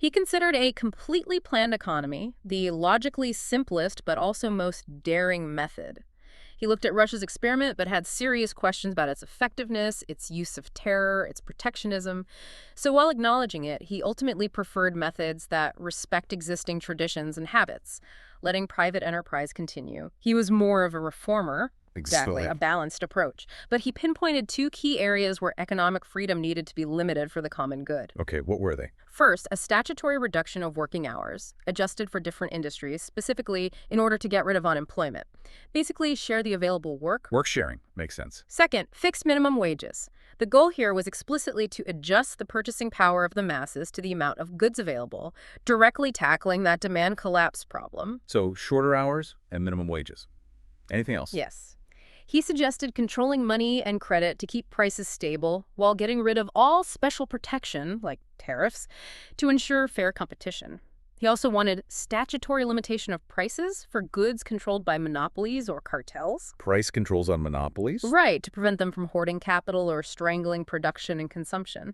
He considered a completely planned economy the logically simplest but also most daring method. He looked at Russia's experiment but had serious questions about its effectiveness, its use of terror, its protectionism. So while acknowledging it, he ultimately preferred methods that respect existing traditions and habits, letting private enterprise continue. He was more of a reformer. Exactly, a balanced approach. But he pinpointed two key areas where economic freedom needed to be limited for the common good. Okay, what were they? First, a statutory reduction of working hours, adjusted for different industries, specifically in order to get rid of unemployment. Basically, share the available work. Work sharing. Makes sense. Second, fixed minimum wages. The goal here was explicitly to adjust the purchasing power of the masses to the amount of goods available, directly tackling that demand collapse problem. So, shorter hours and minimum wages. Anything else? Yes. He suggested controlling money and credit to keep prices stable while getting rid of all special protection, like tariffs, to ensure fair competition. He also wanted statutory limitation of prices for goods controlled by monopolies or cartels. Price controls on monopolies? Right, to prevent them from hoarding capital or strangling production and consumption.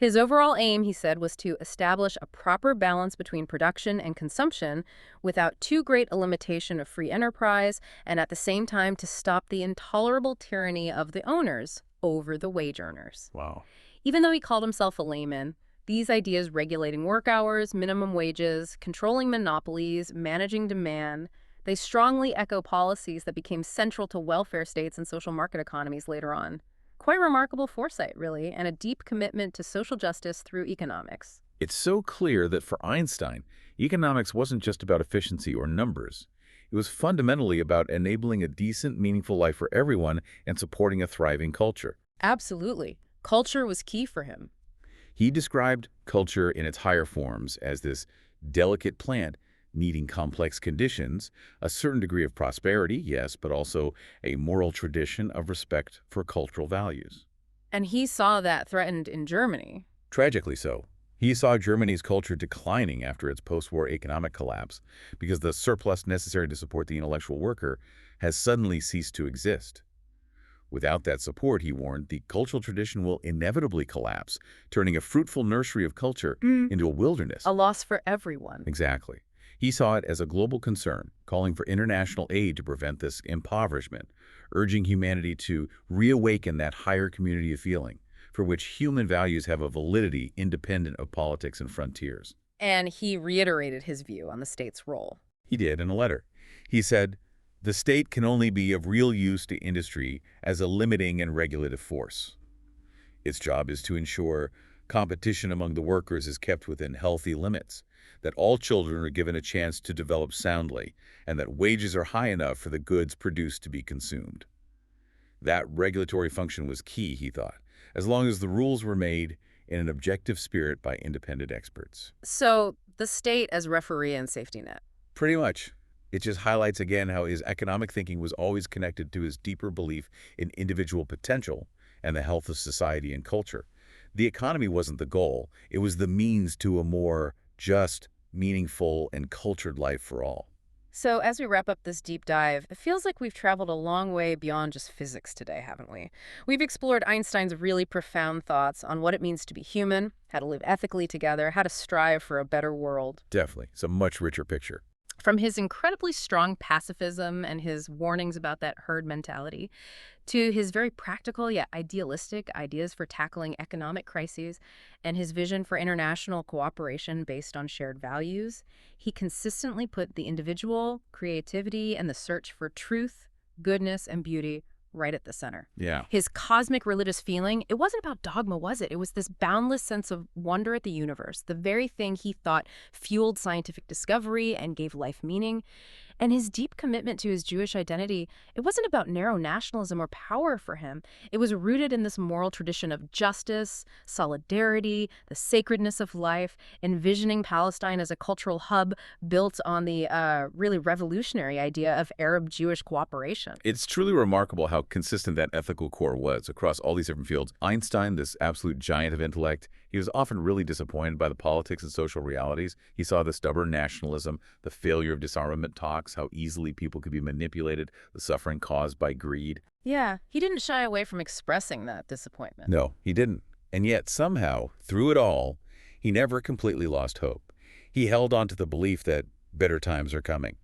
His overall aim, he said, was to establish a proper balance between production and consumption without too great a limitation of free enterprise, and at the same time to stop the intolerable tyranny of the owners over the wage earners. Wow. Even though he called himself a layman, these ideas regulating work hours, minimum wages, controlling monopolies, managing demand, they strongly echo policies that became central to welfare states and social market economies later on. Quite remarkable foresight, really, and a deep commitment to social justice through economics. It's so clear that for Einstein, economics wasn't just about efficiency or numbers. It was fundamentally about enabling a decent, meaningful life for everyone and supporting a thriving culture. Absolutely. Culture was key for him. He described culture in its higher forms as this delicate plant needing complex conditions, a certain degree of prosperity, yes, but also a moral tradition of respect for cultural values. And he saw that threatened in Germany. Tragically so. He saw Germany's culture declining after its post-war economic collapse because the surplus necessary to support the intellectual worker has suddenly ceased to exist. Without that support, he warned, the cultural tradition will inevitably collapse, turning a fruitful nursery of culture into a wilderness. A loss for everyone. Exactly. He saw it as a global concern, calling for international aid to prevent this impoverishment, urging humanity to reawaken that higher community of feeling, for which human values have a validity independent of politics and frontiers. And he reiterated his view on the state's role. He did in a letter. He said, "The state can only be of real use to industry as a limiting and regulative force. Its job is to ensure competition among the workers is kept within healthy limits, that all children are given a chance to develop soundly, and that wages are high enough for the goods produced to be consumed." That regulatory function was key, he thought, as long as the rules were made in an objective spirit by independent experts. So, the state as referee and safety net. Pretty much. It just highlights again how his economic thinking was always connected to his deeper belief in individual potential and the health of society and culture. The economy wasn't the goal. It was the means to a more just, meaningful, and cultured life for all. So, as we wrap up this deep dive, it feels like we've traveled a long way beyond just physics today, haven't we? We've explored Einstein's really profound thoughts on what it means to be human, how to live ethically together, how to strive for a better world. Definitely. It's a much richer picture. From his incredibly strong pacifism and his warnings about that herd mentality, to his very practical yet idealistic ideas for tackling economic crises, and his vision for international cooperation based on shared values, he consistently put the individual, creativity, and the search for truth, goodness, and beauty right at the center. Yeah. His cosmic religious feeling, it wasn't about dogma, was it? It was this boundless sense of wonder at the universe, the very thing he thought fueled scientific discovery and gave life meaning. And his deep commitment to his Jewish identity, it wasn't about narrow nationalism or power for him. It was rooted in this moral tradition of justice, solidarity, the sacredness of life, envisioning Palestine as a cultural hub built on the really revolutionary idea of Arab-Jewish cooperation. It's truly remarkable how consistent that ethical core was across all these different fields. Einstein, this absolute giant of intellect, he was often really disappointed by the politics and social realities. He saw the stubborn nationalism, the failure of disarmament talks, how easily people could be manipulated, the suffering caused by greed. Yeah, he didn't shy away from expressing that disappointment. No, he didn't. And yet, somehow, through it all, he never completely lost hope. He held on to the belief that better times are coming,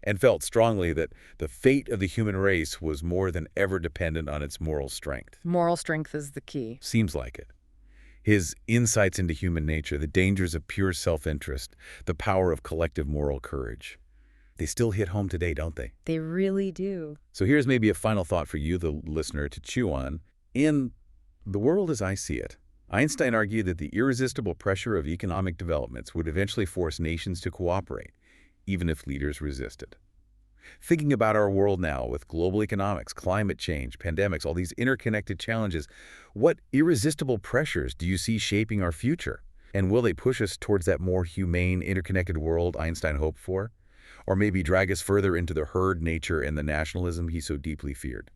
and felt strongly that the fate of the human race was more than ever dependent on its moral strength. Moral strength is the key. Seems like it. His insights into human nature, the dangers of pure self-interest, the power of collective moral courage, they still hit home today, don't they? They really do. So here's maybe a final thought for you, the listener, to chew on. In The World as I See It, Einstein argued that the irresistible pressure of economic developments would eventually force nations to cooperate, even if leaders resisted. Thinking about our world now with global economics, climate change, pandemics, all these interconnected challenges, what irresistible pressures do you see shaping our future? And will they push us towards that more humane, interconnected world Einstein hoped for? Or maybe drag us further into the herd nature and the nationalism he so deeply feared?